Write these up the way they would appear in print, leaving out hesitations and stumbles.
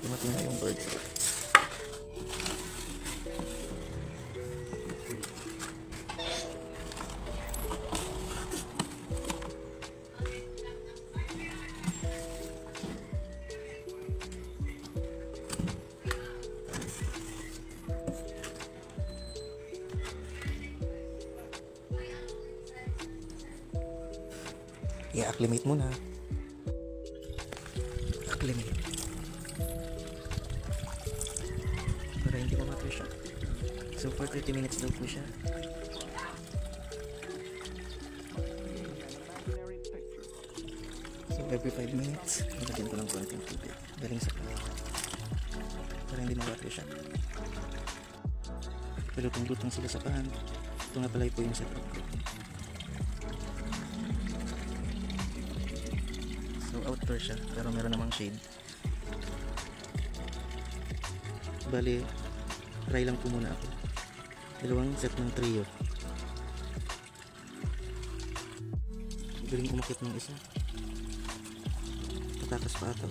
Dumating na yung bird. I-acclimate muna. Acclimate. Para hindi mamatay siya. So for 30 minutes daw po siya. So every 5 minutes, nilagyan ko ng konting tubig. Galing sa pala. Para hindi mamatay siya. Lutong-lutong sila sa pan. Ito nga pala po yung setup ko. So outdoor siya, pero meron namang shade. Bali, try lang po muna ako. Dalawang set ng trio. Galing umakit ng isa. Tatakas pa ata.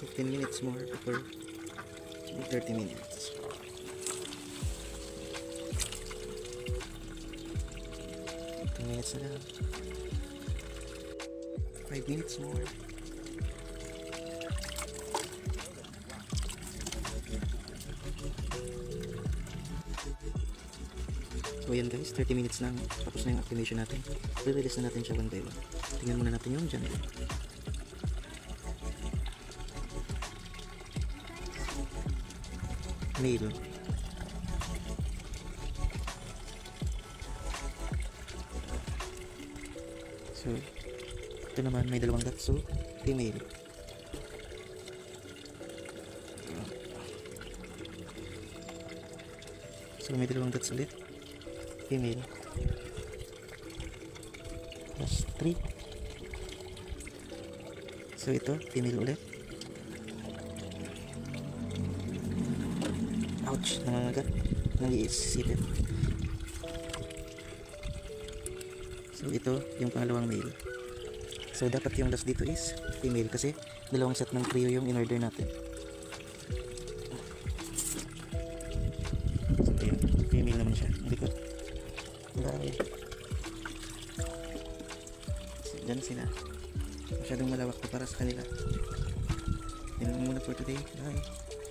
15 minutes more before 30 minutes. Minutes na lang. 5 minutes more. So yan guys, 30 minutes na. Tapos na yung activation natin. Re-release na natin siya one by one. Tingnan muna natin yung dyan. Male. So, ito naman may dalawang dots. So, female. So, may dalawang dots ulit. Female. Plus 3. So, ito, female ulit. Ouch, nangangagat. Nangiisipin. So, ito, yung pangalawang male. So, dapat yung last dito is female kasi dalawang set ng trio yung in-order natin. So, yun. Female naman siya. Hindi ko. Bye. So, dyan sila. Masyadong malawak na para sa kanila. Yun lang muna for today. Bye.